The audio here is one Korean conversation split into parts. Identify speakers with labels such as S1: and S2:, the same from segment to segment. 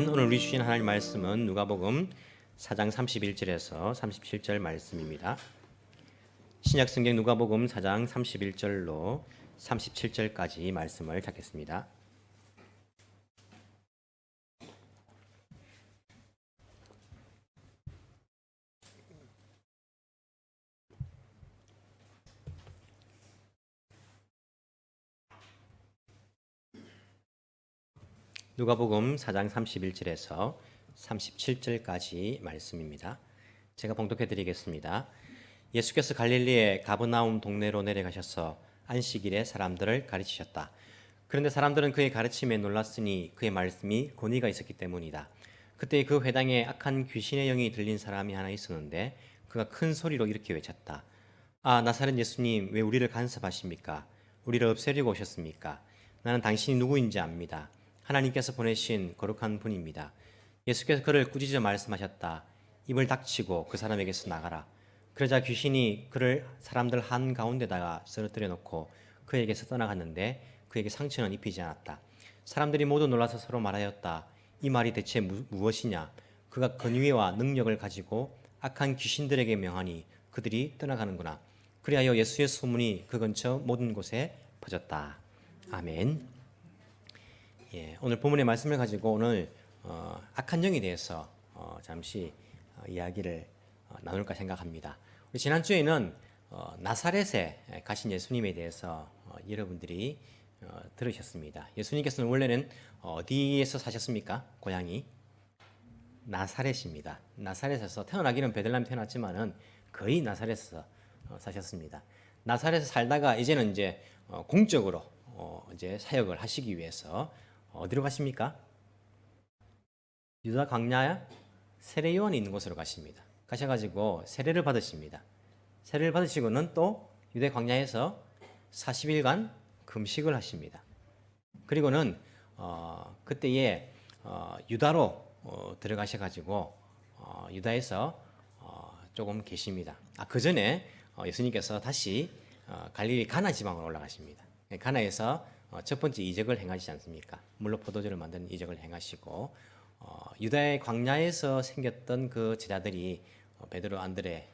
S1: 오늘 우리 주신 하나님 말씀은 누가복음 4장 31절에서 37절 말씀입니다. 신약성경 누가복음 4장 31절로 37절까지 말씀을 찾겠습니다. 누가복음 4장 31절에서 37절까지 말씀입니다. 제가 봉독해 드리겠습니다. 예수께서 갈릴리의 가버나움 동네로 내려가셔서 안식일에 사람들을 가르치셨다. 그런데 사람들은 그의 가르침에 놀랐으니 그의 말씀이 권위가 있었기 때문이다. 그때 그 회당에 악한 귀신의 영이 들린 사람이 하나 있었는데 그가 큰 소리로 이렇게 외쳤다. 아, 나사렛 예수님, 왜 우리를 간섭하십니까? 우리를 없애려고 오셨습니까? 나는 당신이 누구인지 압니다. 하나님께서 보내신 거룩한 분입니다. 예수께서 그를 꾸짖어 말씀하셨다. 입을 닥치고 그 사람에게서 나가라. 그러자 귀신이 그를 사람들 한가운데다가 쓰러뜨려 놓고 그에게서 떠나갔는데 그에게 상처는 입히지 않았다. 사람들이 모두 놀라서 서로 말하였다. 이 말이 대체 무엇이냐? 그가 권위와 능력을 가지고 악한 귀신들에게 명하니 그들이 떠나가는구나. 그리하여 예수의 소문이 그 근처 모든 곳에 퍼졌다. 아멘. 오늘 본문의 말씀을 가지고 오늘 악한 영에 대해서 잠시 이야기를 나눌까 생각합니다. 우리 지난주에는 나사렛에 가신 예수님에 대해서 여러분들이 들으셨습니다. 예수님께서는 원래는 어디에서 사셨습니까? 고향이 나사렛입니다. 나사렛에서 태어나기는 베들레헴에 태어났지만은 거의 나사렛에서 사셨습니다. 나사렛에서 살다가 이제는 이제 공적으로 이제 사역을 하시기 위해서 어디로 가십니까? 유다 광야 세례 요한이 있는 곳으로 가십니다. 가셔가지고 세례를 받으십니다. 세례를 받으시고는 또 유대 광야에서 40일간 금식을 하십니다. 그리고는 그때에 유다로 들어가셔가지고 유다에서 조금 계십니다. 그 전에 예수님께서 다시 갈릴리 가나 지방으로 올라가십니다. 가나에서 첫 번째 이적을 행하시지 않습니까? 물로 포도주를 만드는 이적을 행하시고 유다의 광야에서 생겼던 그 제자들이 베드로, 안드레,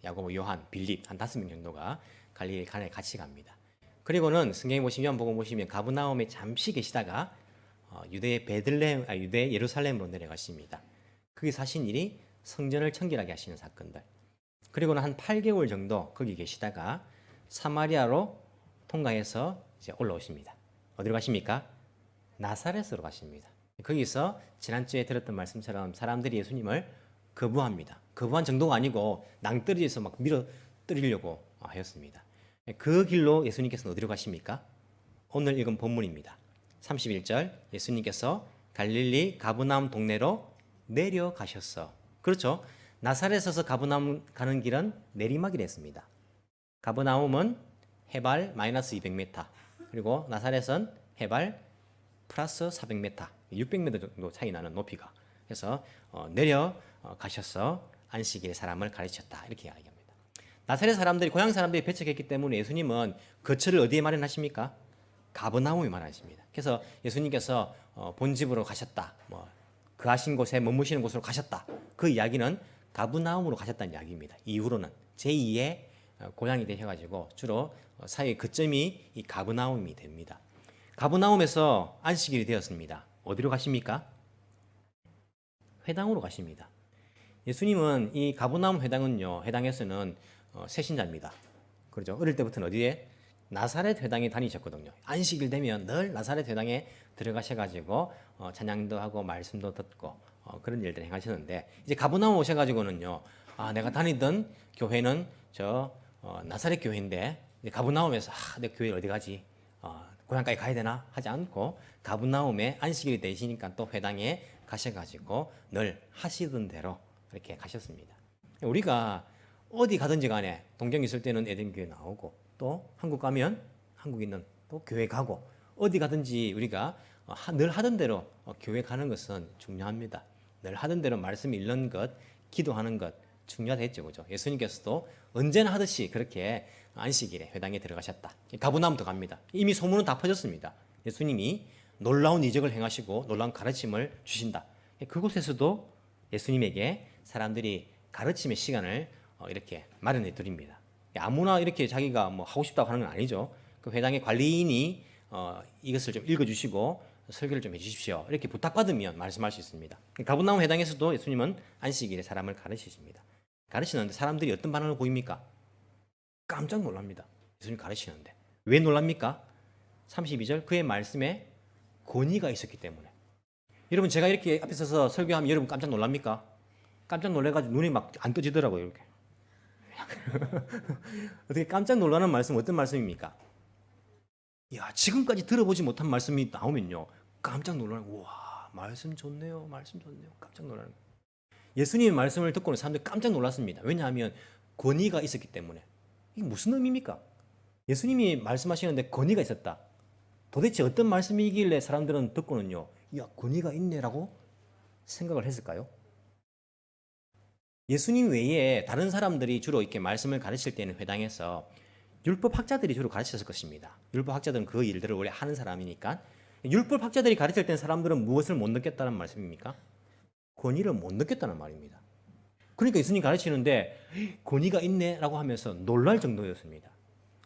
S1: 야고보, 요한, 빌립 한 5명 정도가 갈릴리 가나에 같이 갑니다. 그리고는 성경에 보시면 가브나움에 잠시 계시다가 유대 예루살렘으로 내려가십니다. 거기 사신 일이 성전을 청결하게 하시는 사건들. 그리고는 한 8개월 정도 거기 계시다가 사마리아로 통과해서 이제 올라오십니다. 어디로 가십니까? 나사렛으로 가십니다. 거기서 지난주에 들었던 말씀처럼 사람들이 예수님을 거부합니다. 거부한 정도가 아니고 낭떠러지에서 막 밀어뜨리려고 하였습니다. 그 길로 예수님께서는 어디로 가십니까? 오늘 읽은 본문입니다. 31절 예수님께서 갈릴리 가브나움 동네로 내려가셨어. 그렇죠? 나사렛에서 가브나움 가는 길은 내리막이라 했습니다. 가브나움은 해발 마이너스 200m, 그리고 나사렛은 해발 플러스 400m, 600m 정도 차이 나는 높이가. 그래서 내려가셔서 안식일에 사람을 가르쳤다. 이렇게 이야기합니다. 나사렛 사람들이, 고향 사람들이 배척했기 때문에 예수님은 거처를 어디에 마련하십니까? 가버나움에 마련하십니다. 그래서 예수님께서 본집으로 가셨다, 그하신 곳에 머무시는 곳으로 가셨다. 그 이야기는 가버나움으로 가셨다는 이야기입니다. 이후로는 제2의 고향이 되셔가지고 주로 사역의 거점이 이 가버나움이 됩니다. 가버나움에서 안식일이 되었습니다. 어디로 가십니까? 회당으로 가십니다. 예수님은 이 가버나움 회당에서는 세신자입니다. 그렇죠? 어릴 때부터는 어디에? 나사렛 회당에 다니셨거든요. 안식일 되면 늘 나사렛 회당에 들어가셔가지고 찬양도 하고 말씀도 듣고 그런 일들을 행하셨는데, 이제 가버나움 오셔가지고는요, 내가 다니던 교회는 나사렛 교회인데 이제 가버나움에서 내 교회 어디 가지? 고향까지 가야 되나? 하지 않고 가버나움에 안식일이 되시니까 또 회당에 가셔가지고 늘 하시던 대로 이렇게 가셨습니다. 우리가 어디 가든지 간에 동경 있을 때는 에덴교회 나오고, 또 한국 가면 한국 있는 또 교회 가고, 어디 가든지 우리가 늘 하던 대로 교회 가는 것은 중요합니다. 늘 하던 대로 말씀 읽는 것, 기도하는 것 중요하겠죠, 그죠? 예수님께서도 언제나 하듯이 그렇게 안식일에 회당에 들어가셨다. 가버나움도 갑니다. 이미 소문은 다 퍼졌습니다. 예수님이 놀라운 이적을 행하시고 놀라운 가르침을 주신다. 그곳에서도 예수님에게 사람들이 가르침의 시간을 이렇게 마련해 드립니다. 아무나 이렇게 자기가 뭐 하고 싶다고 하는 건 아니죠. 그 회당의 관리인이 이것을 좀 읽어주시고 설교를 좀 해주십시오. 이렇게 부탁받으면 말씀할 수 있습니다. 가버나움 회당에서도 예수님은 안식일에 사람을 가르치십니다. 가르치는데 사람들이 어떤 반응을 보입니까? 깜짝 놀랍니다. 예수님 가르치는데. 왜 놀랍니까? 32절 그의 말씀에 권위가 있었기 때문에. 여러분 제가 이렇게 앞에 서서 설교하면 여러분 깜짝 놀랍니까? 깜짝 놀래가지고 눈이 막 안 떠지더라고요. 이렇게. 어떻게 깜짝 놀라는 말씀 어떤 말씀입니까? 야 지금까지 들어보지 못한 말씀이 나오면요 깜짝 놀라는 우와 말씀 좋네요. 말씀 좋네요. 깜짝 놀라는 예수님의 말씀을 듣고는 사람들이 깜짝 놀랐습니다. 왜냐하면 권위가 있었기 때문에. 이게 무슨 의미입니까? 예수님이 말씀하시는데 권위가 있었다. 도대체 어떤 말씀이길래 사람들은 듣고는요 야 권위가 있네라고 생각을 했을까요? 예수님 외에 다른 사람들이 주로 이렇게 말씀을 가르칠 때는 회당에서 율법학자들이 주로 가르쳤을 것입니다. 율법학자들은 그 일들을 원래 하는 사람이니까. 율법학자들이 가르칠 때 사람들은 무엇을 못 느꼈다는 말씀입니까? 권위를 못 느꼈다는 말입니다. 그러니까 예수님 가르치는데 권위가 있네라고 하면서 놀랄 정도였습니다.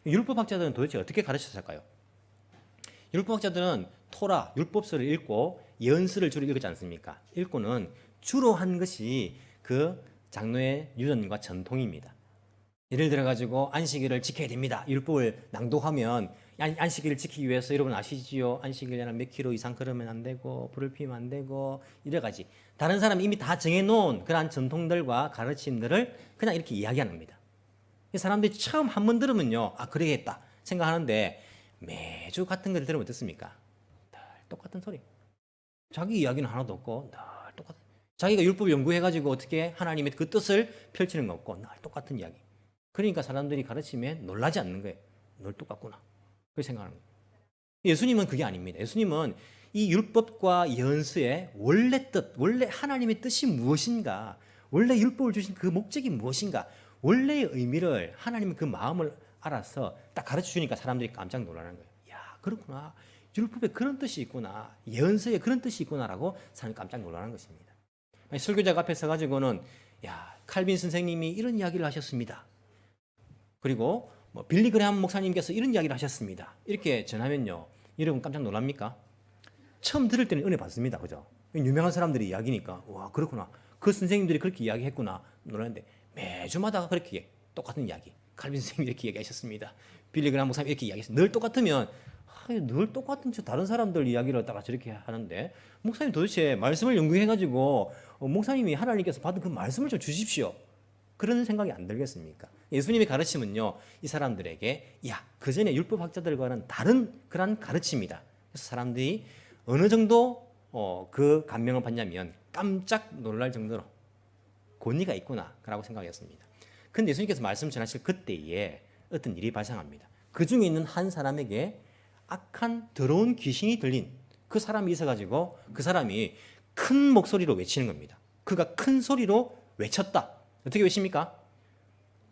S1: 율법학자들은 도대체 어떻게 가르쳤을까요? 율법학자들은 토라, 율법서를 읽고 예언서를 주로 읽지 않습니까? 읽고는 주로 한 것이 그 장로의 유전과 전통입니다. 예를 들어 가지고 안식일을 지켜야 됩니다. 율법을 낭독하면 안식일을 지키기 위해서 여러분 아시지요? 안식일에는 몇 킬로 이상 걸으면 안 되고 불을 피우면 안 되고 여러 가지 다른 사람이 이미 다 정해놓은 그러한 전통들과 가르침들을 그냥 이렇게 이야기합니다. 사람들이 처음 한 번 들으면요 아 그러겠다 생각하는데 매주 같은 걸 들으면 어떻습니까? 늘 똑같은 소리. 자기 이야기는 하나도 없고 늘 똑같은 자기가 율법 연구해가지고 어떻게 하나님의 그 뜻을 펼치는 거 없고 늘 똑같은 이야기. 그러니까 사람들이 가르치면 놀라지 않는 거예요. 늘 똑같구나. 그렇게 생각하는 거예요. 예수님은 그게 아닙니다. 예수님은 이 율법과 예언서의 원래 뜻, 원래 하나님의 뜻이 무엇인가, 원래 율법을 주신 그 목적이 무엇인가, 원래의 의미를 하나님의 그 마음을 알아서 딱 가르쳐 주니까 사람들이 깜짝 놀라는 거예요. 야, 그렇구나. 율법에 그런 뜻이 있구나. 예언서에 그런 뜻이 있구나라고 사람이 깜짝 놀라는 것입니다. 설교자가 앞에 서가지고는 야, 칼빈 선생님이 이런 이야기를 하셨습니다. 그리고 뭐 빌리 그레함 목사님께서 이런 이야기를 하셨습니다. 이렇게 전하면요, 여러분 깜짝 놀랍니까? 처음 들을 때는 은혜 받습니다, 그죠? 유명한 사람들이 이야기니까 와 그렇구나. 그 선생님들이 그렇게 이야기했구나 놀랐는데 매주마다 그렇게 똑같은 이야기. 칼빈 선생님이 이렇게 이야기하셨습니다. 빌리 그레함 목사님 이렇게 이야기했어요. 늘 똑같으면 늘 똑같은 다른 사람들 이야기를 갖다가 저렇게 하는데 목사님 도대체 말씀을 연구해가지고 목사님이 하나님께서 받은 그 말씀을 좀 주십시오. 그런 생각이 안 들겠습니까? 예수님의 가르침은요, 이 사람들에게 야, 그 전에 율법학자들과는 다른 그런 가르침이다. 그래서 사람들이 어느 정도 그 감명을 받냐면 깜짝 놀랄 정도로 권위가 있구나라고 생각했습니다. 그런데 예수님께서 말씀 전하실 그때에 어떤 일이 발생합니다. 그 중에 있는 한 사람에게 악한 더러운 귀신이 들린 그 사람이 있어가지고 그 사람이 큰 목소리로 외치는 겁니다. 그가 큰 소리로 외쳤다. 어떻게 외칩니까?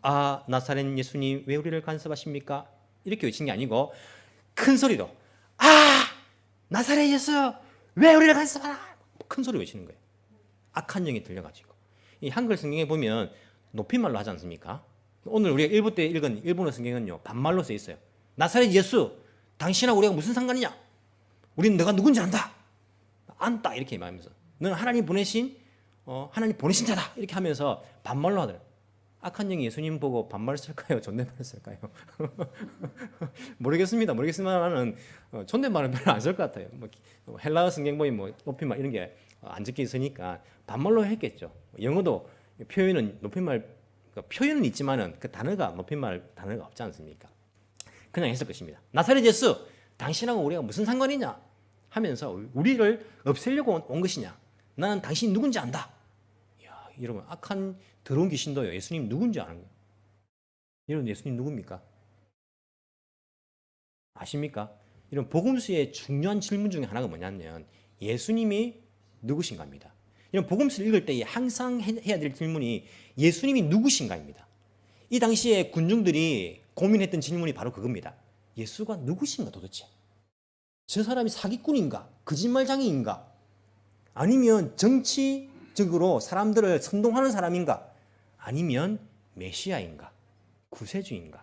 S1: 아, 나사렛 예수님 왜 우리를 간섭하십니까? 이렇게 외친 게 아니고 큰 소리로 아, 나사렛 예수 왜 우리를 간섭하나? 큰 소리 외치는 거예요. 악한 영이 들려가지고. 이 한글 성경에 보면 높임말로 하지 않습니까? 오늘 우리가 1부 때 읽은 일본어 성경은요 반말로 써 있어요. 나사렛 예수 당신하고 우리가 무슨 상관이냐? 우리는 너가 누군지 안다. 안다 이렇게 말하면서 너는 하나님 보내신 하나님 보내신 자다 이렇게 하면서 반말로 하더라고요. 악한 영이 예수님 보고 반말 쓸까요? 존댓말 쓸까요? 모르겠습니다만은 존댓말은 별로 안 쓸 것 같아요. 뭐 헬라어 성경 보면 뭐 높임말 이런 게 안 적혀 있으니까 반말로 했겠죠. 영어도 표현은 높임말 표현은 있지만은 그 단어가 높임말 단어가 없지 않습니까? 그냥 했을 것입니다. 나사렛 예수 당신하고 우리가 무슨 상관이냐 하면서 우리를 없애려고 온 것이냐? 나는 당신이 누군지 안다. 이야, 여러분 악한 더러운 귀신도요 예수님 누군지 아는 거예요. 여러분 예수님 누굽니까? 아십니까? 이런 복음서의 중요한 질문 중에 하나가 뭐냐면 예수님이 누구신가입니다. 이런 복음서를 읽을 때 항상 해야 될 질문이 예수님이 누구신가입니다. 이 당시에 군중들이 고민했던 질문이 바로 그겁니다. 예수가 누구신가 도대체? 저 사람이 사기꾼인가? 거짓말장애인가? 아니면 정치적으로 사람들을 선동하는 사람인가? 아니면 메시아인가? 구세주인가?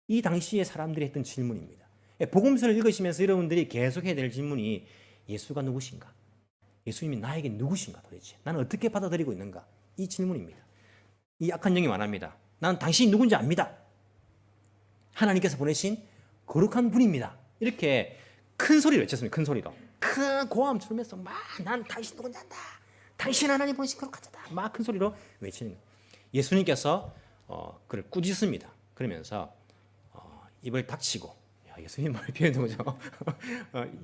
S1: 이 당시에 사람들이 했던 질문입니다. 복음서를 읽으시면서 여러분들이 계속 해야 될 질문이 예수가 누구신가? 예수님이 나에게 누구신가 도대체? 나는 어떻게 받아들이고 있는가? 이 질문입니다. 이 악한 영이 말합니다. 나는 당신이 누군지 압니다. 하나님께서 보내신 거룩한 분입니다. 이렇게 큰 소리를 외쳤습니다. 큰 소리로. 큰 고함 치면서 막 난 당신 누군지 안다. 당신 하나님 보내신 거룩한 자다. 막 큰 소리로 외치는 거예요. 예수님께서 그를 꾸짖습니다. 그러면서 입을 닥치고, 예수님 말 표현도 뭐죠?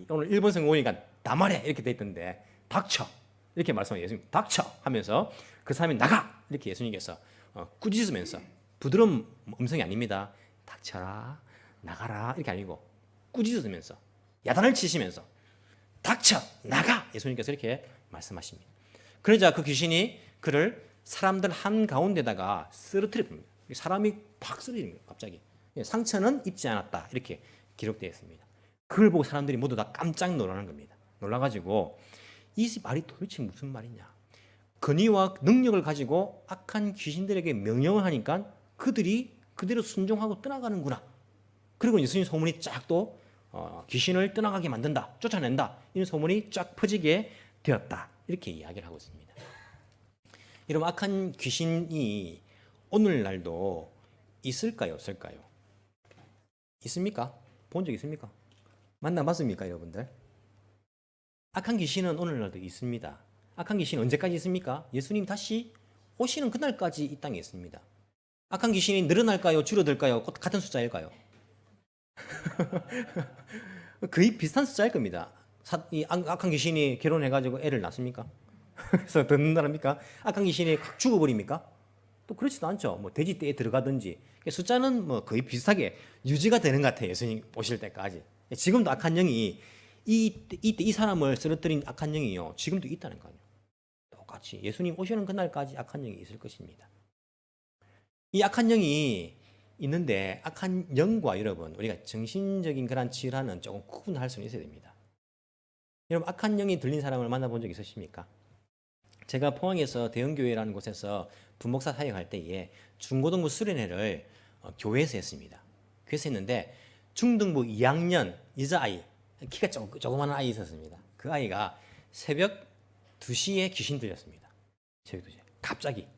S1: 오늘 일본 성경 오니까 다 말해 이렇게 돼 있던데 닥쳐 이렇게 말씀하세요. 예수님 닥쳐 하면서 그 사람이 나가 이렇게 예수님께서 꾸짖으면서 부드러운 음성이 아닙니다. 닥쳐라 나가라 이렇게 아니고 꾸짖으면서 야단을 치시면서 닥쳐 나가 예수님께서 이렇게 말씀하십니다. 그러자 그 귀신이 그를 사람들 한가운데다가 쓰러뜨려 봅니다. 사람이 팍 쓰러지는 거예요. 갑자기 상처는 입지 않았다 이렇게 기록되어 있습니다. 그걸 보고 사람들이 모두 다 깜짝 놀라는 겁니다. 놀라가지고 이 말이 도대체 무슨 말이냐. 권위와 능력을 가지고 악한 귀신들에게 명령을 하니까 그들이 그대로 순종하고 떠나가는구나. 그리고 예수님 소문이 쫙 또 귀신을 떠나가게 만든다, 쫓아낸다 이런 소문이 쫙 퍼지게 되었다 이렇게 이야기를 하고 있습니다. 여러분 악한 귀신이 오늘날도 있을까요 없을까요? 있습니까? 본 적 있습니까? 만나봤습니까 여러분들? 악한 귀신은 오늘날도 있습니다. 악한 귀신은 언제까지 있습니까? 예수님 다시 오시는 그날까지 이 땅에 있습니다. 악한 귀신이 늘어날까요? 줄어들까요? 같은 숫자일까요? 거의 비슷한 숫자일 겁니다. 이 악한 귀신이 결혼해가지고 애를 낳습니까? 그래서 듣는다랍니까? 악한 귀신이 확 죽어버립니까? 또 그렇지도 않죠. 뭐 돼지 떼에 들어가든지 숫자는 뭐 거의 비슷하게 유지가 되는 것 같아요. 예수님 오실 때까지. 지금도 악한 영이 이 사람을 쓰러뜨린 악한 영이요. 지금도 있다는 거예요. 똑같이 예수님 오시는 그날까지 악한 영이 있을 것입니다. 이 악한 영이 있는데 악한 영과 여러분 우리가 정신적인 그런 질환은 조금 구분할 수는 있어야 됩니다. 여러분 악한 영이 들린 사람을 만나본 적 있으십니까? 제가 포항에서 대형교회라는 곳에서 부목사 사역할 때에 중고등부 수련회를 교회에서 했습니다. 교회에서 했는데 중등부 2학년 여자아이 키가 조그마한 아이 있었습니다. 그 아이가 새벽 2시에 귀신 들렸습니다. 새벽 2시에 갑자기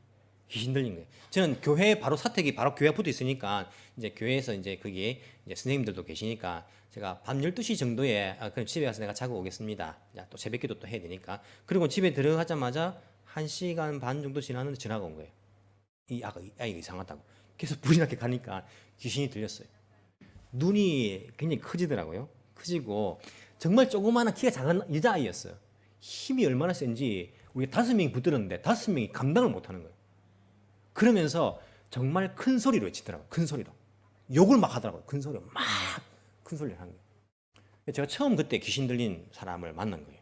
S1: 귀신 들린 거예요. 저는 교회 바로 사택이 바로 교회 붙어 있으니까 이제 교회에서 이제 거기 이제 선생님들도 계시니까 제가 밤 12시 정도에 그럼 집에 가서 내가 자고 오겠습니다. 또 새벽기도 또 해야 되니까. 그리고 집에 들어가자마자 1시간 반 정도 지났는데 전화가 온 거예요. 이 아이가 이상하다고. 계속 불이 나게 가니까 귀신이 들렸어요. 눈이 굉장히 커지더라고요. 커지고 정말 조그마한 키가 작은 여자아이였어요. 힘이 얼마나 센지 우리 5명이 붙들었는데 5명이 감당을 못하는 거예요. 그러면서 정말 큰 소리로 외치더라고요. 큰 소리로. 욕을 막 하더라고요. 큰 소리로 막 큰 소리를 하는 거예요. 제가 처음 그때 귀신 들린 사람을 만난 거예요.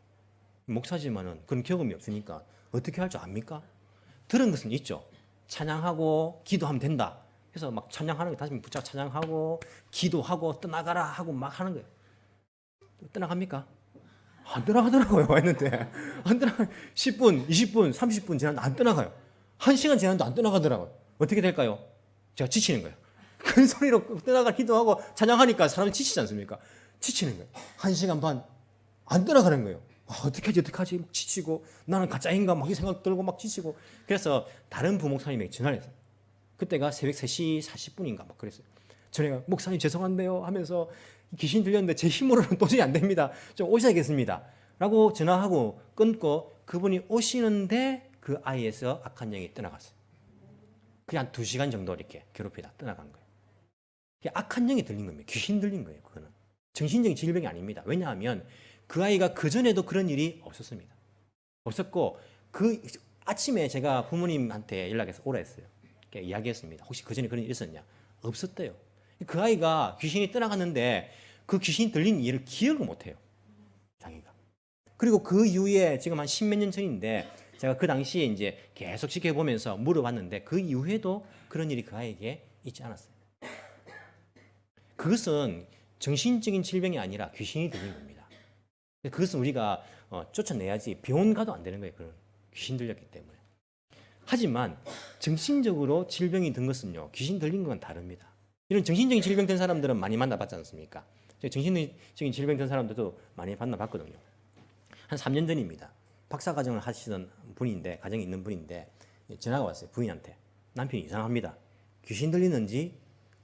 S1: 목사지만은 그런 경험이 없으니까 어떻게 할 줄 압니까? 들은 것은 있죠. 찬양하고 기도하면 된다. 그래서 막 찬양하는 거 다시 붙잡아 찬양하고 기도하고 떠나가라 하고 막 하는 거예요. 떠나갑니까? 안 떠나가더라고요. 했는데 안 떠나가. 10분, 20분, 30분 지났는데 안 떠나가요. 1시간 지났는데 안 떠나가더라고요. 어떻게 될까요? 제가 지치는 거예요. 큰 소리로 떠나가 기도하고 찬양하니까 사람이 지치지 않습니까? 지치는 거예요. 1시간 반 안 떠나가는 거예요. 어떻게 하지 막 지치고 나는 가짜인가 막 이 생각 들고 막 지치고 그래서 다른 부목사님에게 전화를 했어요. 그때가 새벽 3시 40분인가 막 그랬어요. 전화가 목사님 죄송한데요 하면서 귀신 들렸는데 제 힘으로는 도저히 안 됩니다. 좀 오셔야겠습니다. 라고 전화하고 끊고 그분이 오시는데 그 아이에서 악한 영이 떠나갔어요. 그냥 한 2시간 정도 이렇게 괴롭히다 떠나간 거예요. 악한 영이 들린 겁니다. 귀신 들린 거예요. 그거는 정신적인 질병이 아닙니다. 왜냐하면 그 아이가 그전에도 그런 일이 없었습니다. 없었고 그 아침에 제가 부모님한테 연락해서 오라 했어요. 이야기했습니다. 혹시 그전에 그런 일이 있었냐? 없었대요. 그 아이가 귀신이 떠나갔는데 그 귀신이 들린 일을 기억을 못해요. 자기가. 그리고 그 이후에 지금 한 10몇 년 전인데 제가 그 당시에 이제 계속 지켜보면서 물어봤는데 그 이후에도 그런 일이 그 아이에게 있지 않았어요. 그것은 정신적인 질병이 아니라 귀신이 들린 겁니다. 그것은 우리가 쫓아내야지 병원 가도 안 되는 거예요. 그런 귀신 들렸기 때문에. 하지만 정신적으로 질병이 든 것은요, 귀신 들린 건 다릅니다. 이런 정신적인 질병 든 사람들은 많이 만나봤지 않습니까? 정신적인 질병 든 사람들도 많이 만나봤거든요. 한 3년 전입니다. 박사과정을 하시던 분인데, 가정에 있는 분인데 전화가 왔어요. 부인한테. 남편이 이상합니다. 귀신 들리는지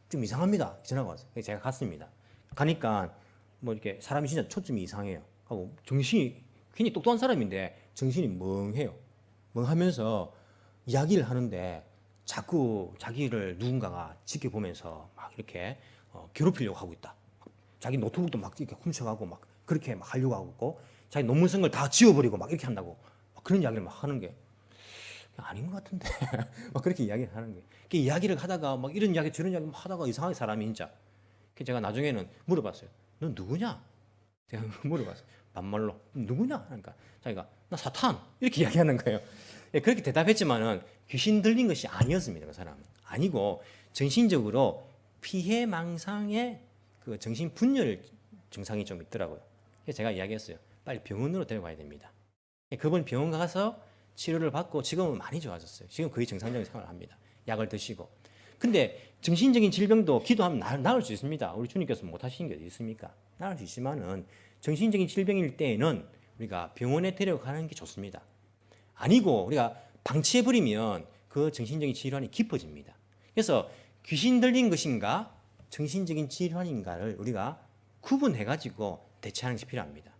S1: 좀 이상합니다. 전화가 왔어요. 그래서 제가 갔습니다. 가니까 뭐 이렇게 사람이 진짜 초점이 이상해요. 하고 정신이 굉장히 똑똑한 사람인데 정신이 멍해요. 멍하면서 이야기를 하는데 자꾸 자기를 누군가가 지켜보면서 막 이렇게 괴롭히려고 하고 있다. 자기 노트북도 막 이렇게 훔쳐가고 막 그렇게 막 하려고 하고 있고, 자기 논문쓴 걸 다 지워버리고 막 이렇게 한다고 막 그런 이야기를 막 하는 게 아닌 것 같은데 막 그렇게 이야기를 하는 게, 그 이야기를 하다가 막 이런 이야기 저런 이야기 하다가 이상하게 사람이 진짜. 제가 나중에는 물어봤어요. 너 누구냐? 제가 물어봤어요. 반말로 누구냐? 그러니까 자기가 나 사탄 이렇게 이야기하는 거예요. 그렇게 대답했지만은 귀신 들린 것이 아니었습니다. 그 사람은 아니고 정신적으로 피해망상의 그 정신 분열 증상이 좀 있더라고요. 그래서 제가 이야기했어요. 빨리 병원으로 데려가야 됩니다. 그분 병원 가서 치료를 받고 지금은 많이 좋아졌어요. 지금 거의 정상적인 생활을 합니다. 약을 드시고. 근데 정신적인 질병도 기도하면 나을 수 있습니다. 우리 주님께서 못 하시는 게 어디 있습니까? 나을 수 있지만은 정신적인 질병일 때에는 우리가 병원에 데려가는 게 좋습니다. 아니고 우리가 방치해버리면 그 정신적인 질환이 깊어집니다. 그래서 귀신 들린 것인가 정신적인 질환인가를 우리가 구분해가지고 대처하는 것이 필요합니다.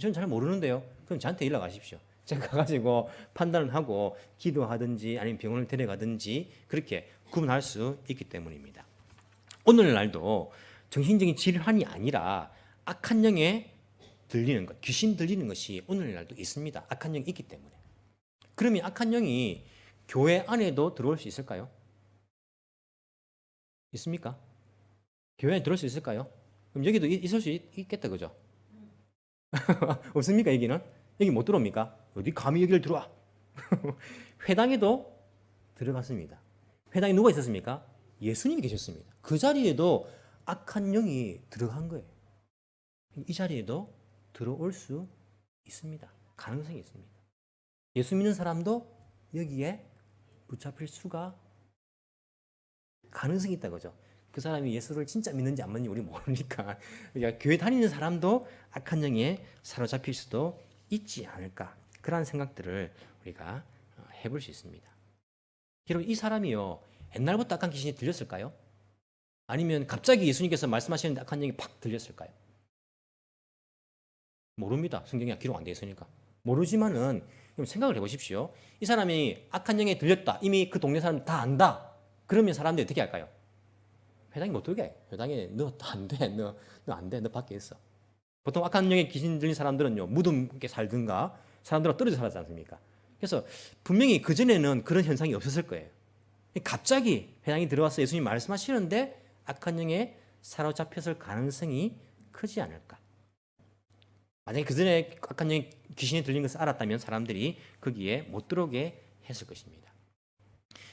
S1: 저는 잘 모르는데요. 그럼 저한테 연락하십시오. 제가 가가지고 판단을 하고 기도하든지 아니면 병원을 데려가든지 그렇게 구분할 수 있기 때문입니다. 오늘날도 정신적인 질환이 아니라 악한 영에 들리는 것, 귀신 들리는 것이 오늘날도 있습니다. 악한 영이 있기 때문에. 그러면 악한 영이 교회 안에도 들어올 수 있을까요? 있습니까? 교회에 들어올 수 있을까요? 그럼 여기도 있을 수 있겠다, 그죠? 없습니까, 여기는? 여기 못 들어옵니까? 어디 감히 여기를 들어와? 회당에도 들어갔습니다. 회당에 누가 있었습니까? 예수님이 계셨습니다. 그 자리에도 악한 영이 들어간 거예요. 이 자리에도 들어올 수 있습니다. 가능성이 있습니다. 예수 믿는 사람도 여기에 붙잡힐 수가 가능성이 있다 그죠? 그 사람이 예수를 진짜 믿는지 안 믿는지 우리 모르니까 그러니까 교회 다니는 사람도 악한 영에 사로잡힐 수도 있지 않을까, 그러한 생각들을 우리가 해볼 수 있습니다. 여러분, 이 사람이요 옛날부터 악한 귀신이 들렸을까요? 아니면 갑자기 예수님께서 말씀하시는데 악한 영이 팍 들렸을까요? 모릅니다. 성경에 기록 안 되어 있으니까. 모르지만은 생각을 해보십시오. 이 사람이 악한 영에 들렸다. 이미 그 동네 사람 다 안다. 그러면 사람들이 어떻게 할까요? 회당에 못 들게 해. 회당에 너 안 돼. 너 안 돼. 너 밖에 있어. 보통 악한 영에 귀신 들린 사람들은요 무덤 있게 살든가 사람들과 떨어져 살았지 않습니까? 그래서 분명히 그전에는 그런 현상이 없었을 거예요. 갑자기 회당에 들어와서 예수님 말씀하시는데 악한 영에 사로잡혔을 가능성이 크지 않을까. 만약에 그전에 악한 영에 귀신이 들린 것을 알았다면 사람들이 거기에 못 들어오게 했을 것입니다.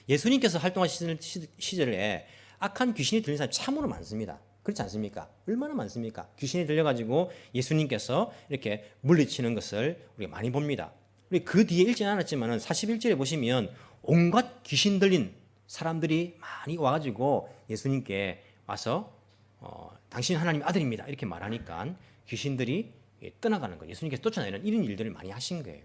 S1: 예수님께서 활동하시는 시절에 악한 귀신이 들린 사람이 참으로 많습니다. 그렇지 않습니까? 얼마나 많습니까? 귀신이 들려가지고 예수님께서 이렇게 물리치는 것을 우리가 많이 봅니다. 우리 그 뒤에 읽지는 않았지만 41절에 보시면 온갖 귀신 들린 사람들이 많이 와가지고 예수님께 와서 당신 하나님의 아들입니다 이렇게 말하니까 귀신들이 떠나가는 거예요. 예수님께서 쫓아내는 이런 일들을 많이 하신 거예요.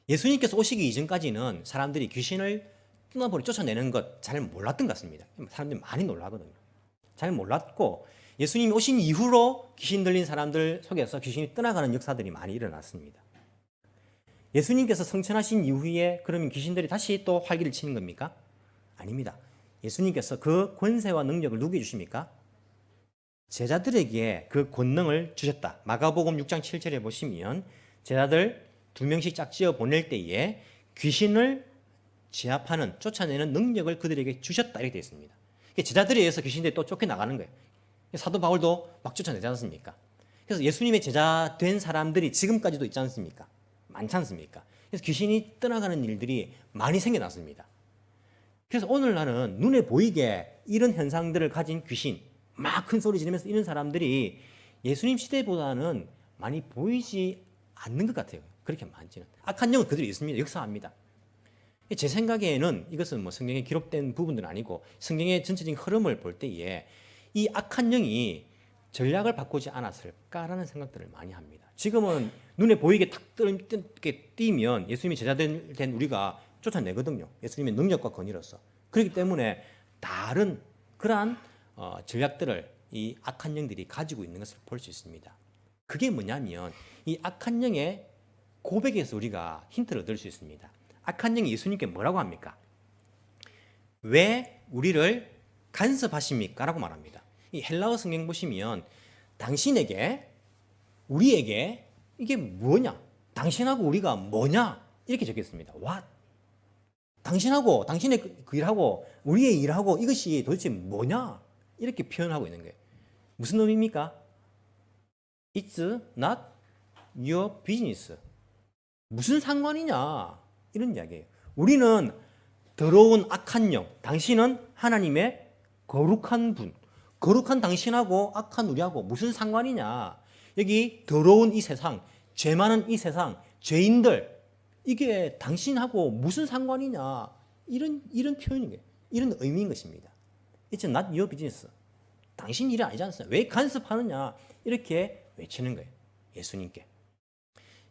S1: 예수님께서 오시기 이전까지는 사람들이 귀신을 떠나버리 쫓아내는 것 잘 몰랐던 것 같습니다. 사람들이 많이 놀라거든요. 잘 몰랐고 예수님이 오신 이후로 귀신 들린 사람들 속에서 귀신이 떠나가는 역사들이 많이 일어났습니다. 예수님께서 성천하신 이후에 그러면 귀신들이 다시 또 활기를 치는 겁니까? 아닙니다. 예수님께서 그 권세와 능력을 누구에게 주십니까? 제자들에게 그 권능을 주셨다. 마가복음 6장 7절에 보시면 제자들 2명씩 짝지어 보낼 때에 귀신을 제압하는, 쫓아내는 능력을 그들에게 주셨다 이렇게 되어 있습니다. 제자들에 의해서 귀신들이 또 쫓겨나가는 거예요. 사도 바울도 막 쫓아내지 않습니까? 그래서 예수님의 제자 된 사람들이 지금까지도 있지 않습니까? 많지 않습니까? 그래서 귀신이 떠나가는 일들이 많이 생겨났습니다. 그래서 오늘날은 눈에 보이게 이런 현상들을 가진 귀신, 막 큰 소리 지르면서 이런 사람들이 예수님 시대보다는 많이 보이지 않는 것 같아요. 그렇게 많지는. 악한 영은 그대로 있습니다. 역사합니다. 제 생각에는 이것은 뭐 성경에 기록된 부분들은 아니고 성경의 전체적인 흐름을 볼 때에 이 악한 영이 전략을 바꾸지 않았을까라는 생각들을 많이 합니다. 지금은 눈에 보이게 탁 띄면 예수님이 제자된 우리가 쫓아내거든요. 예수님의 능력과 권위로서. 그렇기 때문에 다른 그러한 전략들을 이 악한 영들이 가지고 있는 것을 볼 수 있습니다. 그게 뭐냐면 이 악한 영의 고백에서 우리가 힌트를 얻을 수 있습니다. 악한 영이 예수님께 뭐라고 합니까? 왜 우리를 간섭하십니까? 라고 말합니다. 이 헬라어 성경 보시면 당신에게, 우리에게 이게 뭐냐? 당신하고 우리가 뭐냐? 이렇게 적혀 있습니다. What? 당신하고, 당신의 그 일하고, 우리의 일하고 이것이 도대체 뭐냐? 이렇게 표현하고 있는 거예요. 무슨 의미입니까? It's not your business. 무슨 상관이냐? 이런 이야기예요. 우리는 더러운 악한 영, 당신은 하나님의 거룩한 분, 거룩한 당신하고 악한 우리하고 무슨 상관이냐? 여기 더러운 이 세상, 죄 많은 이 세상, 죄인들, 이게 당신하고 무슨 상관이냐? 이런 표현인 거예요. 이런 의미인 것입니다. It's not your business. 당신 일이 아니지 않습니까? 왜 간섭하느냐? 이렇게 외치는 거예요. 예수님께.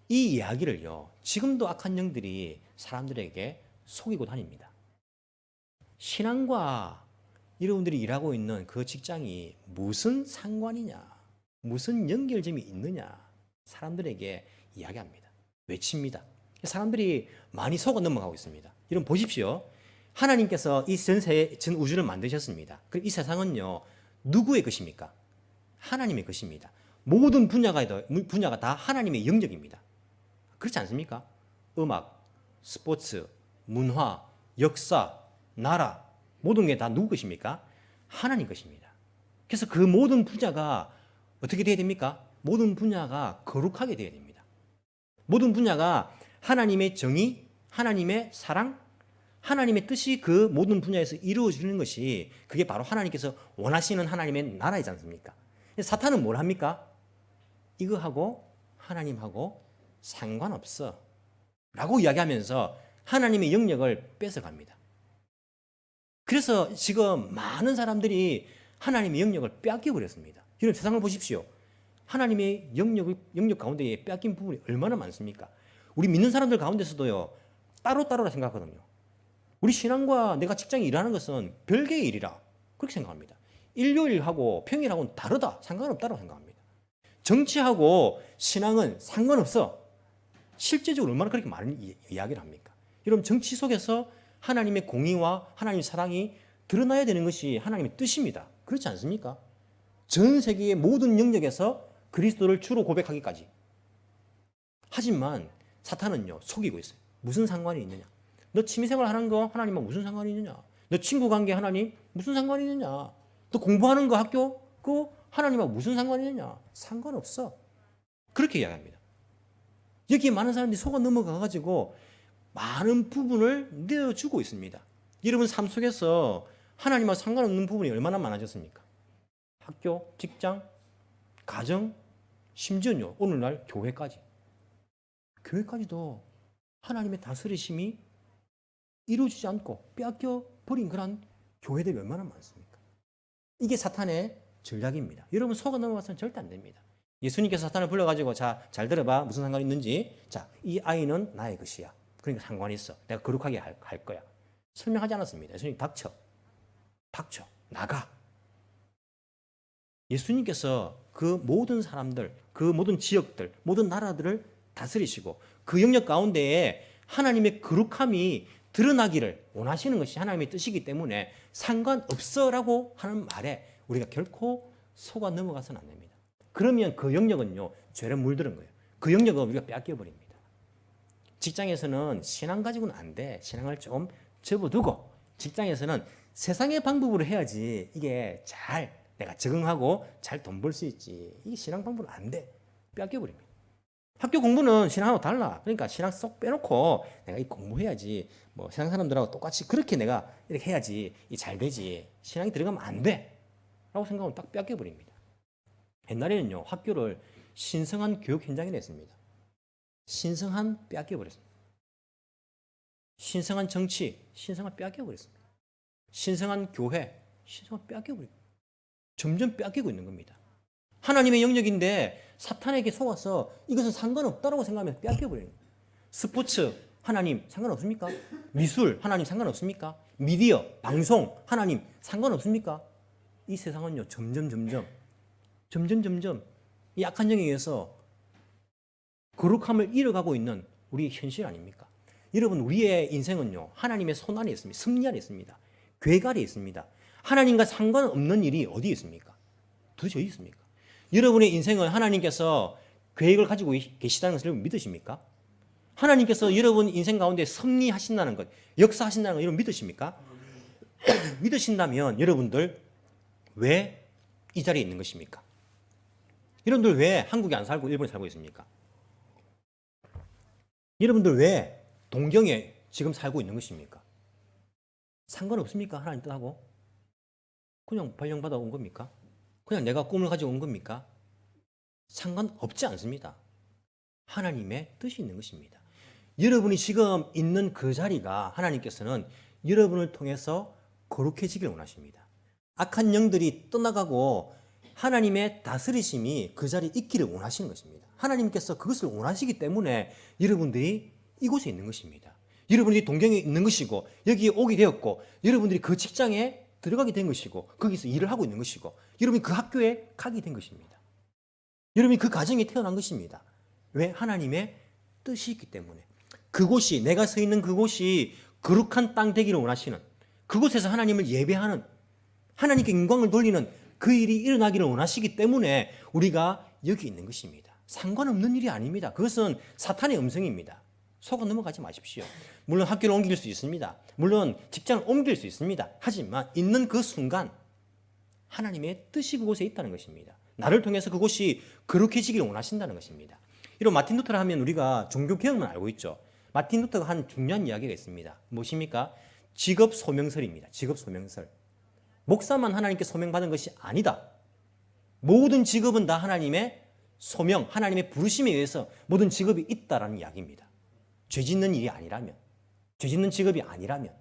S1: 이 이야기를요, 지금도 악한 영들이 사람들에게 속이고 다닙니다. 신앙과 여러분들이 일하고 있는 그 직장이 무슨 상관이냐, 무슨 연결점이 있느냐, 사람들에게 이야기합니다. 외칩니다. 사람들이 많이 속아 넘어가고 있습니다. 여러분 보십시오. 하나님께서 이 전 우주를 만드셨습니다. 그럼 이 세상은요, 누구의 것입니까? 하나님의 것입니다. 모든 분야가 다 하나님의 영역입니다. 그렇지 않습니까? 음악, 스포츠, 문화, 역사, 나라, 모든 게 다 누구 것입니까? 하나님 것입니다. 그래서 그 모든 분야가 어떻게 되어야 됩니까? 모든 분야가 거룩하게 되어야 됩니다. 모든 분야가 하나님의 정의, 하나님의 사랑, 하나님의 뜻이 그 모든 분야에서 이루어지는 것이 그게 바로 하나님께서 원하시는 하나님의 나라이지 않습니까? 사탄은 뭘 합니까? 이거하고 하나님하고 상관없어 라고 이야기하면서 하나님의 영역을 뺏어갑니다. 그래서 지금 많은 사람들이 하나님의 영역을 빼앗겨버렸습니다. 여러분 세상을 보십시오. 하나님의 영역 가운데 빼앗긴 부분이 얼마나 많습니까? 우리 믿는 사람들 가운데서도요, 따로따로라 생각하거든요. 우리 신앙과 내가 직장에 일하는 것은 별개의 일이라 그렇게 생각합니다. 일요일하고 평일하고는 다르다, 상관없다고 생각합니다. 정치하고 신앙은 상관없어. 실제적으로 얼마나 그렇게 많은 이야기를 합니까? 여러분 정치 속에서 하나님의 공의와 하나님의 사랑이 드러나야 되는 것이 하나님의 뜻입니다. 그렇지 않습니까? 전 세계의 모든 영역에서 그리스도를 주로 고백하기까지. 하지만 사탄은요, 속이고 있어요. 무슨 상관이 있느냐? 너 취미생활 하는 거 하나님과 무슨 상관이 있느냐? 너 친구 관계 하나님 무슨 상관이 있느냐? 너 공부하는 거 학교 그거 하나님과 무슨 상관이 있느냐? 상관없어. 그렇게 이야기합니다. 여기에 많은 사람들이 속아 넘어가가지고 많은 부분을 내어주고 있습니다. 여러분 삶 속에서 하나님과 상관없는 부분이 얼마나 많아졌습니까? 학교, 직장, 가정, 심지어요 오늘날 교회까지. 교회까지도 하나님의 다스리심이 이루어지지 않고 빼앗겨 버린 그런 교회들이 얼마나 많습니까? 이게 사탄의 전략입니다. 여러분 속아 넘어가서는 절대 안 됩니다. 예수님께서 사탄을 불러가지고 자, 잘 들어봐. 무슨 상관이 있는지. 자, 이 아이는 나의 것이야. 그러니까 상관이 있어. 내가 거룩하게 할 거야. 설명하지 않았습니다. 예수님 닥쳐. 닥쳐. 나가. 예수님께서 그 모든 사람들, 그 모든 지역들, 모든 나라들을 다스리시고 그 영역 가운데에 하나님의 거룩함이 드러나기를 원하시는 것이 하나님의 뜻이기 때문에 상관없어라고 하는 말에 우리가 결코 속아 넘어가서는 안 됩니다. 그러면 그 영역은요, 죄를 물들은 거예요. 그 영역은 우리가 빼앗겨버립니다. 직장에서는 신앙 가지고는 안 돼. 신앙을 좀 접어두고 직장에서는 세상의 방법으로 해야지 이게 잘 내가 적응하고 잘 돈 벌 수 있지. 이게 신앙 방법은 안 돼. 빼앗겨버립니다. 학교 공부는 신앙하고 달라. 그러니까 신앙 쏙 빼놓고 내가 이 공부해야지. 뭐 세상 사람들하고 똑같이 그렇게 내가 이렇게 해야지 이 잘 되지. 신앙이 들어가면 안 돼. 라고 생각하면 딱 빼앗겨버립니다. 옛날에는요, 학교를 신성한 교육 현장이라 했습니다. 신성한 빼앗겨버렸습니다. 신성한 정치, 신성한 빼앗겨버렸습니다. 신성한 교회, 신성한 빼앗겨버렸습니다. 점점 빼앗기고 있는 겁니다. 하나님의 영역인데 사탄에게 속아서 이것은 상관없다고 생각하면서 빼앗겨버리는 거예요. 스포츠, 하나님 상관없습니까? 미술, 하나님 상관없습니까? 미디어, 방송, 하나님 상관없습니까? 이 세상은요, 점점 이 악한 영에 의해서 거룩함을 잃어가고 있는 우리 현실 아닙니까? 여러분, 우리의 인생은요, 하나님의 손 안에 있습니다. 섭리 안에 있습니다. 괴가 아래 있습니다. 하나님과 상관없는 일이 어디에 있습니까? 도대체 어디 있습니까? 여러분의 인생은 하나님께서 계획을 가지고 계시다는 것을 믿으십니까? 하나님께서 여러분 인생 가운데 섭리하신다는 것, 역사하신다는 것, 여러분 믿으십니까? 믿으신다면 여러분들 왜 이 자리에 있는 것입니까? 여러분들 왜 한국에 안 살고 일본에 살고 있습니까? 여러분들 왜 동경에 지금 살고 있는 것입니까? 상관없습니까? 하나님 뜻하고? 그냥 발령받아 온 겁니까? 그냥 내가 꿈을 가지고 온 겁니까? 상관없지 않습니다. 하나님의 뜻이 있는 것입니다. 여러분이 지금 있는 그 자리가 하나님께서는 여러분을 통해서 거룩해지길 원하십니다. 악한 영들이 떠나가고 하나님의 다스리심이 그 자리에 있기를 원하시는 것입니다. 하나님께서 그것을 원하시기 때문에 여러분들이 이곳에 있는 것입니다. 여러분들이 동경에 있는 것이고 여기에 오게 되었고 여러분들이 그 직장에 들어가게 된 것이고 거기서 일을 하고 있는 것이고 여러분이 그 학교에 가게 된 것입니다. 여러분이 그 가정에 태어난 것입니다. 왜? 하나님의 뜻이 있기 때문에. 그곳이, 내가 서 있는 그곳이 거룩한 땅 되기를 원하시는, 그곳에서 하나님을 예배하는, 하나님께 영광을 돌리는 그 일이 일어나기를 원하시기 때문에 우리가 여기 있는 것입니다. 상관없는 일이 아닙니다. 그것은 사탄의 음성입니다. 속아 넘어가지 마십시오. 물론 학교를 옮길 수 있습니다. 물론 직장을 옮길 수 있습니다. 하지만 있는 그 순간 하나님의 뜻이 그곳에 있다는 것입니다. 나를 통해서 그곳이 거룩해지기를 원하신다는 것입니다. 이런 마틴 루터를 하면 우리가 종교개혁만 알고 있죠. 마틴 루터가 한 중요한 이야기가 있습니다. 무엇입니까? 직업 소명설입니다. 직업 소명설. 목사만 하나님께 소명받은 것이 아니다. 모든 직업은 다 하나님의 소명, 하나님의 부르심에 의해서 모든 직업이 있다라는 이야기입니다. 죄 짓는 일이 아니라면, 죄 짓는 직업이 아니라면.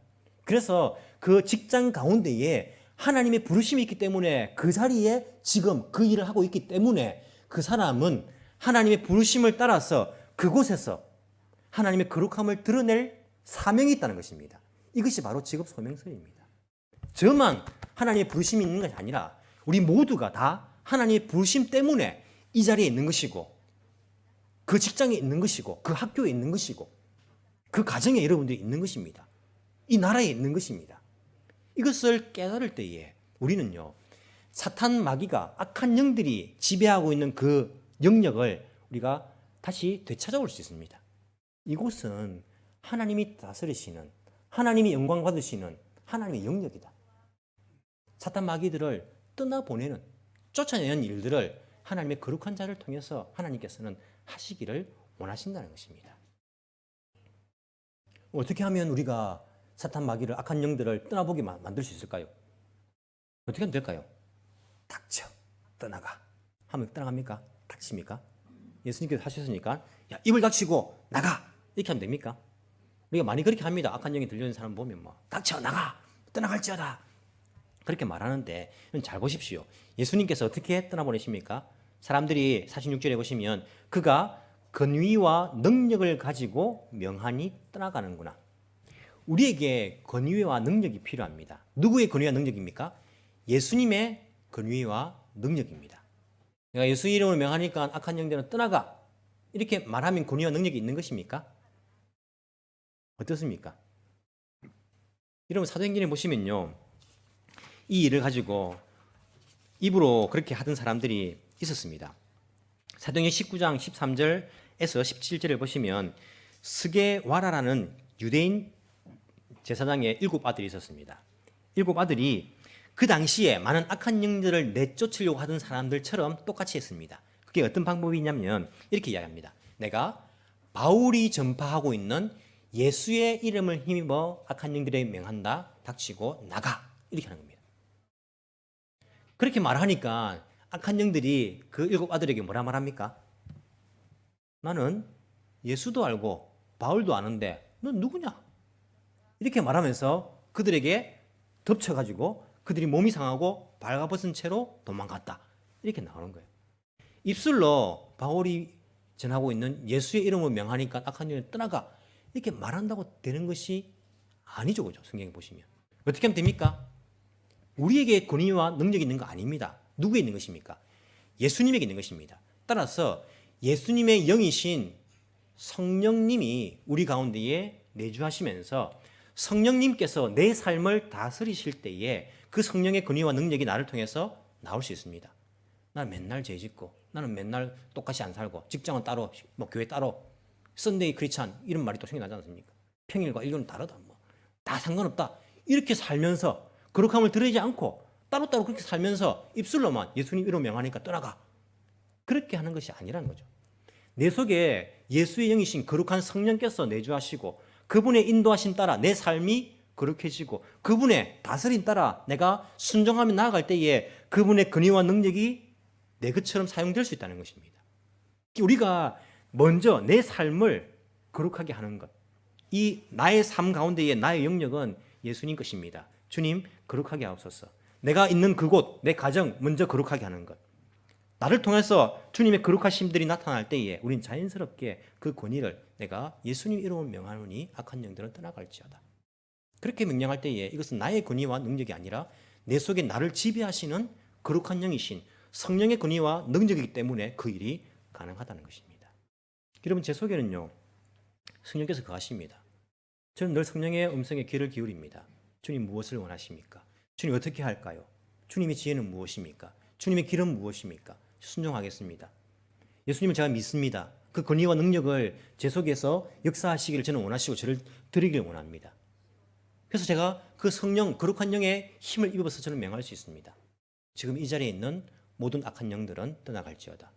S1: 그래서 그 직장 가운데에 하나님의 부르심이 있기 때문에 그 자리에 지금 그 일을 하고 있기 때문에 그 사람은 하나님의 부르심을 따라서 그곳에서 하나님의 거룩함을 드러낼 사명이 있다는 것입니다. 이것이 바로 직업 소명설입니다. 저만 하나님의 부르심이 있는 것이 아니라 우리 모두가 다 하나님의 부르심 때문에 이 자리에 있는 것이고 그 직장에 있는 것이고 그 학교에 있는 것이고 그 가정에 여러분들이 있는 것입니다. 이 나라에 있는 것입니다. 이것을 깨달을 때에 우리는요, 사탄 마귀가 악한 영들이 지배하고 있는 그 영역을 우리가 다시 되찾아올 수 있습니다. 이곳은 하나님이 다스리시는, 하나님이 영광 받으시는 하나님의 영역이다. 사탄 마귀들을 떠나보내는, 쫓아내는 일들을 하나님의 거룩한 자를 통해서 하나님께서는 하시기를 원하신다는 것입니다. 어떻게 하면 우리가 사탄 마귀를, 악한 영들을 떠나보게 만들 수 있을까요? 어떻게 하면 될까요? 닥쳐, 떠나가 하면 떠나갑니까? 닥칩니까? 예수님께서 하셨으니까 야, 입을 닥치고 나가 이렇게 하면 됩니까? 우리가 많이 그렇게 합니다. 악한 영이 들려오는 사람 보면 뭐 닥쳐, 나가, 떠나갈지어다 그렇게 말하는데 잘 보십시오. 예수님께서 어떻게 떠나보내십니까? 사람들이 46절에 보시면 그가 권위와 능력을 가지고 명하니 떠나가는구나. 우리에게 권위와 능력이 필요합니다. 누구의 권위와 능력입니까? 예수님의 권위와 능력입니다. 내가 예수 이름을 명하니까 악한 영들은 떠나가 이렇게 말하면 권위와 능력이 있는 것입니까? 어떻습니까? 여러분 사도행전에 보시면요, 이 일을 가지고 입으로 그렇게 하던 사람들이 있었습니다. 사도행전 19장 13절에서 17절을 보시면 스게와라라는 유대인 제사장의 7아들이 있었습니다. 7아들이 그 당시에 많은 악한 영들을 내쫓으려고 하던 사람들처럼 똑같이 했습니다. 그게 어떤 방법이냐면 이렇게 이야기합니다. 내가 바울이 전파하고 있는 예수의 이름을 힘입어 악한 영들에 명한다. 닥치고 나가. 이렇게 하는 겁니다. 그렇게 말하니까 악한 영들이 그 7아들에게 뭐라 말합니까? 나는 예수도 알고 바울도 아는데 넌 누구냐? 이렇게 말하면서 그들에게 덮쳐가지고 그들이 몸이 상하고 발가벗은 채로 도망갔다. 이렇게 나오는 거예요. 입술로 바울이 전하고 있는 예수의 이름을 명하니까 악한 영이 떠나가 이렇게 말한다고 되는 것이 아니죠. 그죠? 성경에 보시면. 어떻게 하면 됩니까? 우리에게 권위와 능력이 있는 거 아닙니다. 누구에 있는 것입니까? 예수님에게 있는 것입니다. 따라서 예수님의 영이신 성령님이 우리 가운데에 내주하시면서 성령님께서 내 삶을 다스리실 때에 그 성령의 권위와 능력이 나를 통해서 나올 수 있습니다. 나는 맨날 죄 짓고 나는 맨날 똑같이 안 살고 직장은 따로 뭐 교회 따로 썬데이 크리스찬 이런 말이 또 생겨나지 않습니까? 평일과 일요일은 다르다 뭐 다 상관없다 이렇게 살면서 거룩함을 드리지 않고 따로따로 그렇게 살면서 입술로만 예수님 이름 명하니까 떠나가 그렇게 하는 것이 아니라는 거죠. 내 속에 예수의 영이신 거룩한 성령께서 내주하시고 그분의 인도하심 따라 내 삶이 거룩해지고 그분의 다스림 따라 내가 순종하며 나아갈 때에 그분의 권위와 능력이 내 것처럼 사용될 수 있다는 것입니다. 우리가 먼저 내 삶을 거룩하게 하는 것, 이 나의 삶 가운데의 나의 영역은 예수님 것입니다. 주님 거룩하게 하옵소서. 내가 있는 그곳, 내 가정 먼저 거룩하게 하는 것. 나를 통해서 주님의 거룩하심들이 나타날 때에 우린 자연스럽게 그 권위를 내가 예수님 이름을 명하노니 악한 영들은 떠나갈지어다. 그렇게 명령할 때에 이것은 나의 권위와 능력이 아니라 내 속에 나를 지배하시는 거룩한 영이신 성령의 권위와 능력이기 때문에 그 일이 가능하다는 것입니다. 여러분 제 속에는요 성령께서 거하십니다. 저는 늘 성령의 음성에 귀를 기울입니다. 주님 무엇을 원하십니까? 주님 어떻게 할까요? 주님의 지혜는 무엇입니까? 주님의 길은 무엇입니까? 순종하겠습니다. 예수님을 제가 믿습니다. 그 권위와 능력을 제 속에서 역사하시기를 저는 원하시고 저를 드리길 원합니다. 그래서 제가 그 성령, 거룩한 영의 힘을 입어서 저는 명할 수 있습니다. 지금 이 자리에 있는 모든 악한 영들은 떠나갈지어다.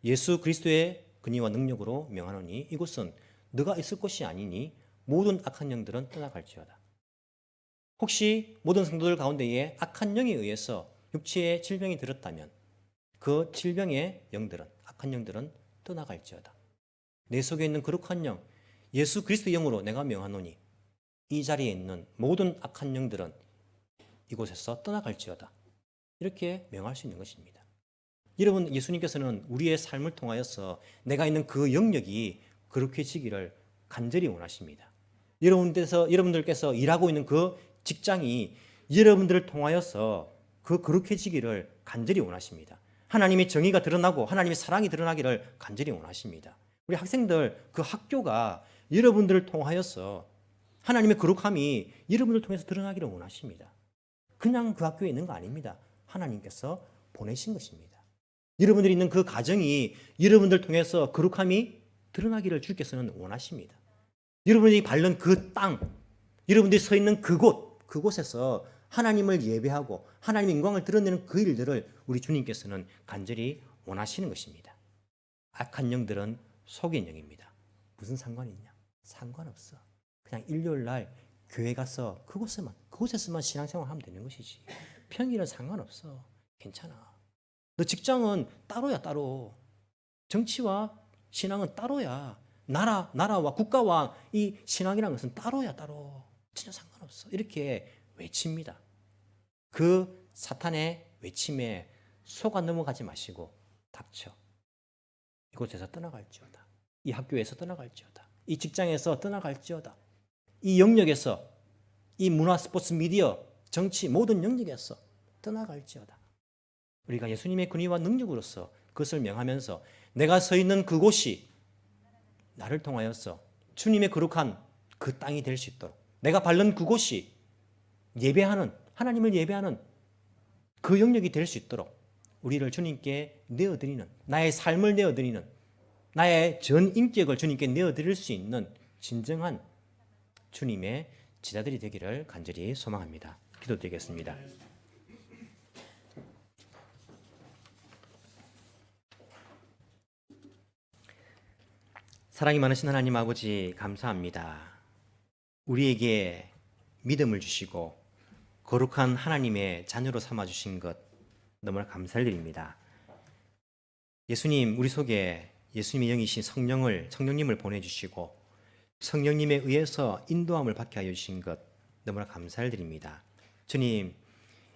S1: 예수 그리스도의 권위와 능력으로 명하노니 이곳은 너가 있을 곳이 아니니 모든 악한 영들은 떠나갈지어다. 혹시 모든 성도들 가운데에 악한 영에 의해서 육체의 질병이 들었다면 그 질병의 영들은 악한 영들은 떠나갈지어다. 내 속에 있는 거룩한 영 예수 그리스도의 영으로 내가 명하노니 이 자리에 있는 모든 악한 영들은 이곳에서 떠나갈지어다. 이렇게 명할 수 있는 것입니다. 여러분 예수님께서는 우리의 삶을 통하여서 내가 있는 그 영역이 거룩해지기를 간절히 원하십니다. 여러분들께서 일하고 있는 그 직장이 여러분들을 통하여서 그 거룩해지기를 간절히 원하십니다. 하나님의 정의가 드러나고 하나님의 사랑이 드러나기를 간절히 원하십니다. 우리 학생들 그 학교가 여러분들을 통하여서 하나님의 거룩함이 여러분들을 통해서 드러나기를 원하십니다. 그냥 그 학교에 있는 거 아닙니다. 하나님께서 보내신 것입니다. 여러분들이 있는 그 가정이 여러분들 통해서 거룩함이 드러나기를 주께서는 원하십니다. 여러분들이 밟는 그 땅, 여러분들이 서 있는 그곳에서 하나님을 예배하고 하나님의 영광을 드러내는 그 일들을 우리 주님께서는 간절히 원하시는 것입니다. 악한 영들은 속인 영입니다. 무슨 상관이 있냐? 상관없어. 그냥 일요일 날 교회 가서 그곳에서만 신앙생활 하면 되는 것이지. 평일은 상관없어. 괜찮아. 너 직장은 따로야, 따로. 정치와 신앙은 따로야. 나라와 국가와 이 신앙이라는 것은 따로야, 따로. 전혀 상관없어. 이렇게 외칩니다. 그 사탄의 외침에 속아 넘어가지 마시고 닥쳐. 이곳에서 떠나갈지어다. 이 학교에서 떠나갈지어다. 이 직장에서 떠나갈지어다. 이 영역에서, 이 문화, 스포츠, 미디어, 정치 모든 영역에서 떠나갈지어다. 우리가 예수님의 권위와 능력으로서 그것을 명하면서 내가 서 있는 그곳이 나를 통하여서 주님의 거룩한 그 땅이 될 수 있도록 내가 밟는 그곳이 하나님을 예배하는 그 영역이 될 수 있도록 우리를 주님께 내어드리는, 나의 삶을 내어드리는, 나의 전 인격을 주님께 내어드릴 수 있는 진정한 주님의 제자들이 되기를 간절히 소망합니다. 기도드리겠습니다. 사랑이 많으신 하나님 아버지 감사합니다. 우리에게 믿음을 주시고 거룩한 하나님의 자녀로 삼아주신 것 너무나 감사드립니다. 예수님 우리 속에 예수님의 영이신 성령님을 보내주시고 성령님에 의해서 인도함을 받게 하여 주신 것 너무나 감사를 드립니다. 주님,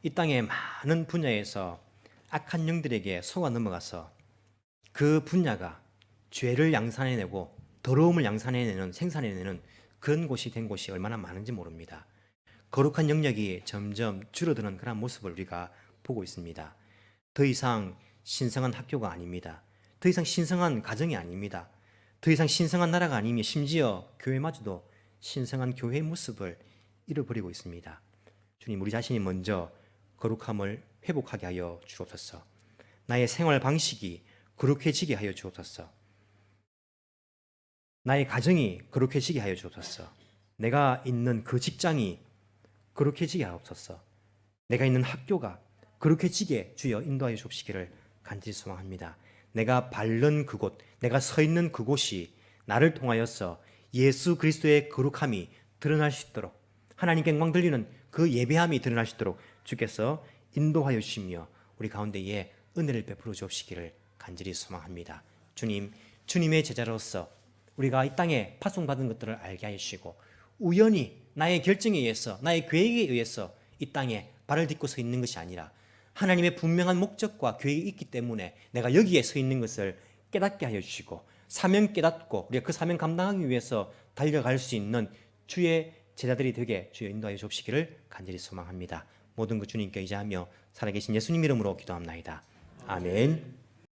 S1: 이 땅의 많은 분야에서 악한 영들에게 속아 넘어가서 그 분야가 죄를 양산해내고 더러움을 양산해내는 생산해내는 그런 곳이 된 곳이 얼마나 많은지 모릅니다. 거룩한 영역이 점점 줄어드는 그런 모습을 우리가 보고 있습니다. 더 이상 신성한 학교가 아닙니다. 더 이상 신성한 가정이 아닙니다. 더 이상 신성한 나라가 아니며 심지어 교회마저도 신성한 교회의 모습을 잃어버리고 있습니다. 주님, 우리 자신이 먼저 거룩함을 회복하게 하여 주옵소서. 나의 생활 방식이 거룩해지게 하여 주옵소서. 나의 가정이 거룩해지게 하여 주옵소서. 내가 있는 그 직장이 거룩해지게 하옵소서. 내가 있는 학교가 거룩해지게 주여 인도하여 주옵시기를 간절히 소망합니다. 내가 바른 그곳, 내가 서 있는 그곳이 나를 통하여서 예수 그리스도의 거룩함이 드러날 수 있도록, 하나님께 영광 돌리는 그 예배함이 드러날 수 있도록 주께서 인도하여 주시며 우리 가운데에 은혜를 베풀어 주옵시기를 간절히 소망합니다. 주님, 주님의 제자로서 우리가 이 땅에 파송받은 것들을 알게 하여 주시고 우연히 나의 결정에 의해서, 나의 계획에 의해서 이 땅에 발을 딛고 서 있는 것이 아니라 하나님의 분명한 목적과 계획이 있기 때문에 내가 여기에 서 있는 것을 깨닫게 하여 주시고 사명 깨닫고 우리가 그 사명 감당하기 위해서 달려갈 수 있는 주의 제자들이 되게 주여 인도하여 주옵시기를 간절히 소망합니다. 모든 것 주님께 의지하며 살아계신 예수님 이름으로 기도합나이다. 아멘.